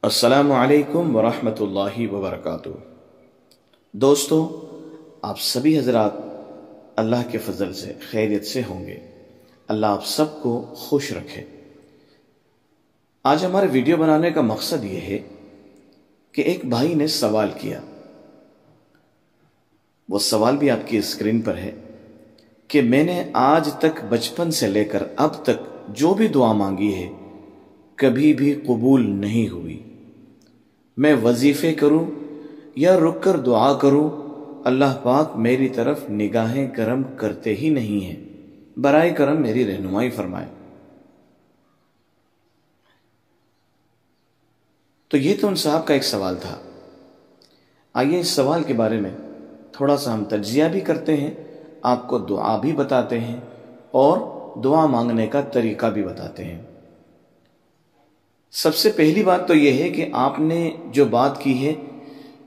السلام علیکم ورحمۃ اللہ وبرکاتہ۔ دوستو، آپ سبھی حضرات اللہ کے فضل سے خیریت سے ہوں گے۔ اللہ آپ سب کو خوش رکھے۔ آج ہمارے ویڈیو بنانے کا مقصد یہ ہے کہ ایک بھائی نے سوال کیا، وہ سوال بھی آپ کی اسکرین پر ہے کہ میں نے آج تک بچپن سے لے کر اب تک جو بھی دعا مانگی ہے کبھی بھی قبول نہیں ہوئی۔ میں وظیفے کروں یا رک کر دعا کروں، اللہ پاک میری طرف نگاہیں کرم کرتے ہی نہیں ہیں، برائے کرم میری رہنمائی فرمائے۔ تو یہ تو ان صاحب کا ایک سوال تھا۔ آئیے اس سوال کے بارے میں تھوڑا سا ہم تجزیہ بھی کرتے ہیں، آپ کو دعا بھی بتاتے ہیں اور دعا مانگنے کا طریقہ بھی بتاتے ہیں۔ سب سے پہلی بات تو یہ ہے کہ آپ نے جو بات کی ہے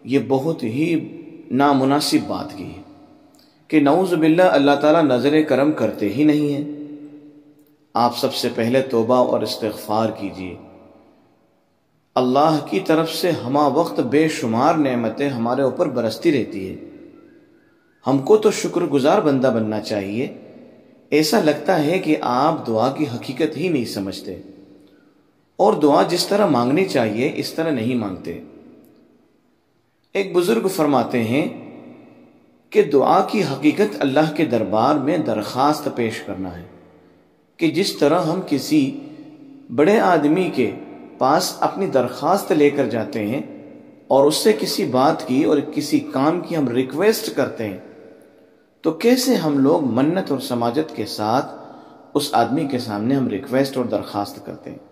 یہ بہت ہی نامناسب بات کی ہے کہ نعوذ باللہ اللہ تعالیٰ نظر کرم کرتے ہی نہیں ہیں۔ آپ سب سے پہلے توبہ اور استغفار کیجیے۔ اللہ کی طرف سے ہمہ وقت بے شمار نعمتیں ہمارے اوپر برستی رہتی ہے۔ ہم کو تو شکر گزار بندہ بننا چاہیے۔ ایسا لگتا ہے کہ آپ دعا کی حقیقت ہی نہیں سمجھتے اور دعا جس طرح مانگنی چاہیے اس طرح نہیں مانگتے۔ ایک بزرگ فرماتے ہیں کہ دعا کی حقیقت اللہ کے دربار میں درخواست پیش کرنا ہے، کہ جس طرح ہم کسی بڑے آدمی کے پاس اپنی درخواست لے کر جاتے ہیں اور اس سے کسی بات کی اور کسی کام کی ہم ریکویسٹ کرتے ہیں، تو کیسے ہم لوگ منت اور سماجت کے ساتھ اس آدمی کے سامنے ہم ریکویسٹ اور درخواست کرتے ہیں،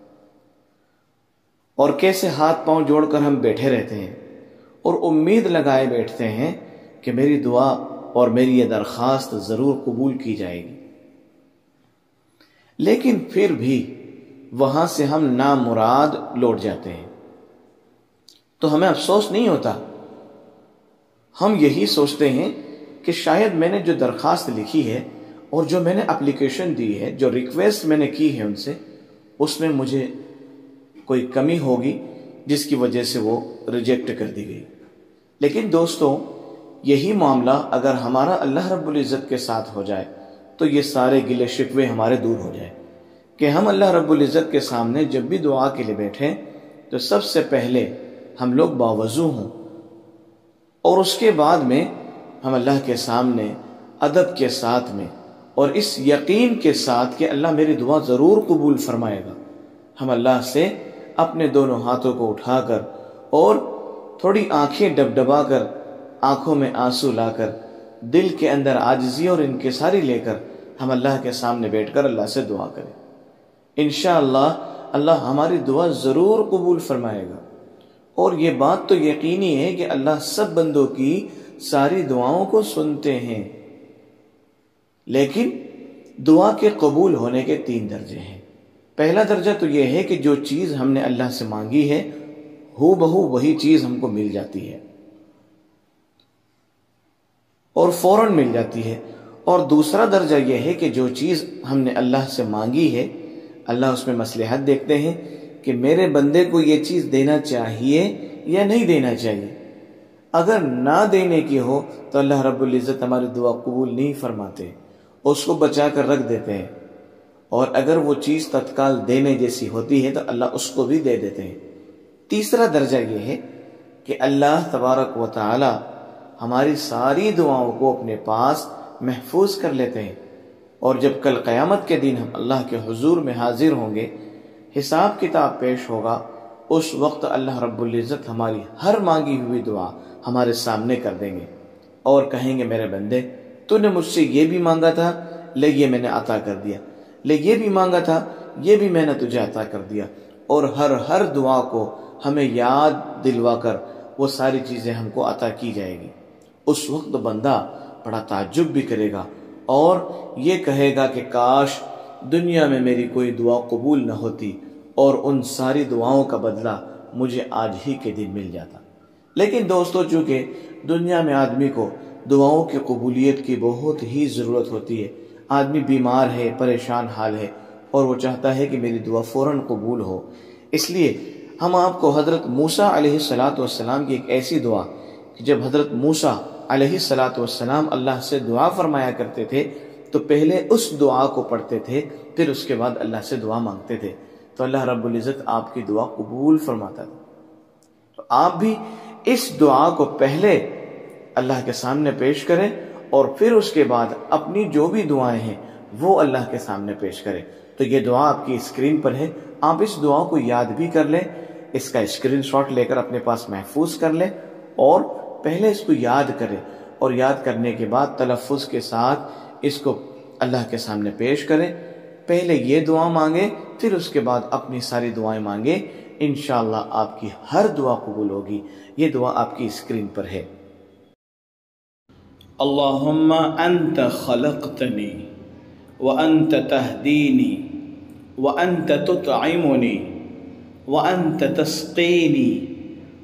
اور کیسے ہاتھ پاؤں جوڑ کر ہم بیٹھے رہتے ہیں اور امید لگائے بیٹھتے ہیں کہ میری دعا اور میری یہ درخواست ضرور قبول کی جائے گی، لیکن پھر بھی وہاں سے ہم نامراد لوٹ جاتے ہیں۔ تو ہمیں افسوس نہیں ہوتا، ہم یہی سوچتے ہیں کہ شاید میں نے جو درخواست لکھی ہے اور جو میں نے اپلیکیشن دی ہے، جو ریکویسٹ میں نے کی ہے ان سے، اس میں مجھے کوئی کمی ہوگی جس کی وجہ سے وہ ریجیکٹ کر دی گئی۔ لیکن دوستو، یہی معاملہ اگر ہمارا اللہ رب العزت کے ساتھ ہو جائے تو یہ سارے گلے شکوے ہمارے دور ہو جائے، کہ ہم اللہ رب العزت کے سامنے جب بھی دعا کے لیے بیٹھیں تو سب سے پہلے ہم لوگ باوضو ہوں، اور اس کے بعد میں ہم اللہ کے سامنے ادب کے ساتھ میں اور اس یقین کے ساتھ کہ اللہ میری دعا ضرور قبول فرمائے گا، ہم اللہ سے اپنے دونوں ہاتھوں کو اٹھا کر اور تھوڑی آنکھیں ڈبڈبا کر، آنکھوں میں آنسو لا کر، دل کے اندر عاجزی اور انکساری لے کر ہم اللہ کے سامنے بیٹھ کر اللہ سے دعا کریں۔ انشاءاللہ اللہ ہماری دعا ضرور قبول فرمائے گا، اور یہ بات تو یقینی ہے کہ اللہ سب بندوں کی ساری دعاؤں کو سنتے ہیں۔ لیکن دعا کے قبول ہونے کے 3 درجے ہیں۔ پہلا درجہ تو یہ ہے کہ جو چیز ہم نے اللہ سے مانگی ہے ہو بہو وہی چیز ہم کو مل جاتی ہے اور فوراً مل جاتی ہے۔ اور دوسرا درجہ یہ ہے کہ جو چیز ہم نے اللہ سے مانگی ہے، اللہ اس میں مصلحت دیکھتے ہیں کہ میرے بندے کو یہ چیز دینا چاہیے یا نہیں دینا چاہیے۔ اگر نہ دینے کی ہو تو اللہ رب العزت ہماری دعا قبول نہیں فرماتے، اس کو بچا کر رکھ دیتے ہیں، اور اگر وہ چیز تتکال دینے جیسی ہوتی ہے تو اللہ اس کو بھی دے دیتے ہیں۔ تیسرا درجہ یہ ہے کہ اللہ تبارک و تعالی ہماری ساری دعاؤں کو اپنے پاس محفوظ کر لیتے ہیں، اور جب کل قیامت کے دن ہم اللہ کے حضور میں حاضر ہوں گے، حساب کتاب پیش ہوگا، اس وقت اللہ رب العزت ہماری ہر مانگی ہوئی دعا ہمارے سامنے کر دیں گے اور کہیں گے میرے بندے، تو نے مجھ سے یہ بھی مانگا تھا، لے یہ میں نے عطا کر دیا، لے یہ بھی مانگا تھا، یہ بھی میں نے تجھے عطا کر دیا۔ اور ہر دعا کو ہمیں یاد دلوا کر وہ ساری چیزیں ہم کو عطا کی جائے گی۔ اس وقت بندہ بڑا تعجب بھی کرے گا اور یہ کہے گا کہ کاش دنیا میں میری کوئی دعا قبول نہ ہوتی اور ان ساری دعاؤں کا بدلہ مجھے آج ہی کے دن مل جاتا۔ لیکن دوستو، چونکہ دنیا میں آدمی کو دعاؤں کی قبولیت کی بہت ہی ضرورت ہوتی ہے، آدمی بیمار ہے، پریشان حال ہے، اور وہ چاہتا ہے کہ میری دعا فوراً قبول ہو، اس لیے ہم آپ کو حضرت موسیٰ علیہ السلام کی ایک ایسی دعا کہ جب حضرت موسیٰ علیہ السلام اللہ سے دعا فرمایا کرتے تھے تو پہلے اس دعا کو پڑھتے تھے، پھر اس کے بعد اللہ سے دعا مانگتے تھے، تو اللہ رب العزت آپ کی دعا قبول فرماتا تھا۔ تو آپ بھی اس دعا کو پہلے اللہ کے سامنے پیش کریں اور پھر اس کے بعد اپنی جو بھی دعائیں ہیں وہ اللہ کے سامنے پیش کریں۔ تو یہ دعا آپ کی اسکرین پر ہے، آپ اس دعا کو یاد بھی کر لیں، اس کا اسکرین شاٹ لے کر اپنے پاس محفوظ کر لیں اور پہلے اس کو یاد کریں، اور یاد کرنے کے بعد تلفظ کے ساتھ اس کو اللہ کے سامنے پیش کریں۔ پہلے یہ دعا مانگیں، پھر اس کے بعد اپنی ساری دعائیں مانگیں، انشاءاللہ آپ کی ہر دعا قبول ہوگی۔ یہ دعا آپ کی اسکرین پر ہے۔ اللہم انت خلقتنی وانت تہدینی وانت تطعمنی وانت تسقینی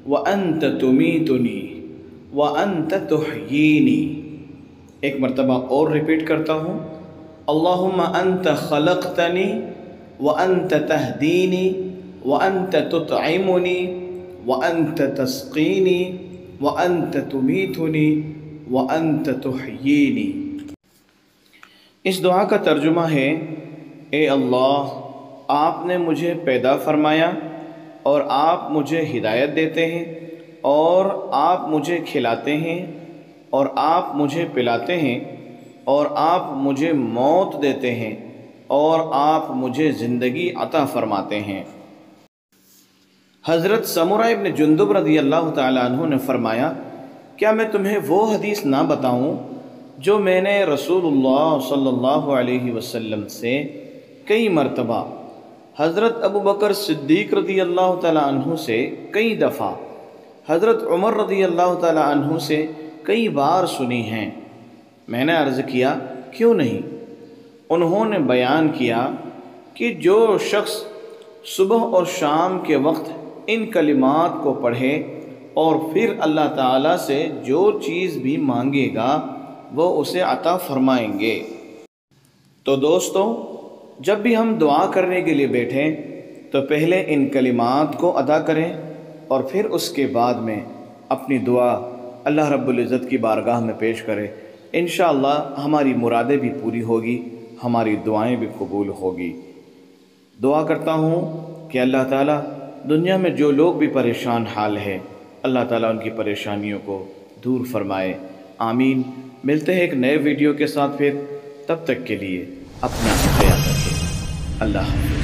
وانت تمیتنی وانت تحیینی۔ ایک مرتبہ اور ریپیٹ کرتا ہوں، اللہم انت خلقتنی وانت تہدینی وانت تطعمنی وانت تسقینی وانت تمیتنی وانت تحیینی۔ اس دعا کا ترجمہ ہے، اے اللہ، آپ نے مجھے پیدا فرمایا اور آپ مجھے ہدایت دیتے ہیں اور آپ مجھے کھلاتے ہیں اور آپ مجھے پلاتے ہیں اور آپ مجھے موت دیتے ہیں اور آپ مجھے زندگی عطا فرماتے ہیں۔ حضرت سمرہ ابن جندب رضی اللہ تعالیٰ عنہ نے فرمایا، کیا میں تمہیں وہ حدیث نہ بتاؤں جو میں نے رسول اللہ صلی اللہ علیہ وسلم سے کئی مرتبہ، حضرت ابو بکر صدیق رضی اللہ تعالیٰ عنہ سے کئی دفعہ، حضرت عمر رضی اللہ تعالیٰ عنہ سے کئی بار سنی ہیں؟ میں نے عرض کیا، کیوں نہیں؟ انہوں نے بیان کیا کہ جو شخص صبح اور شام کے وقت ان کلمات کو پڑھے اور پھر اللہ تعالیٰ سے جو چیز بھی مانگے گا وہ اسے عطا فرمائیں گے۔ تو دوستو، جب بھی ہم دعا کرنے کے لیے بیٹھیں تو پہلے ان کلمات کو ادا کریں اور پھر اس کے بعد میں اپنی دعا اللہ رب العزت کی بارگاہ میں پیش کریں۔ انشاءاللہ ہماری مرادیں بھی پوری ہوگی، ہماری دعائیں بھی قبول ہوگی۔ دعا کرتا ہوں کہ اللہ تعالیٰ دنیا میں جو لوگ بھی پریشان حال ہے، اللہ تعالیٰ ان کی پریشانیوں کو دور فرمائے، آمین۔ ملتے ہیں ایک نئے ویڈیو کے ساتھ پھر، تب تک کے لیے اپنا خیال رکھیں۔ اللہ حافظ۔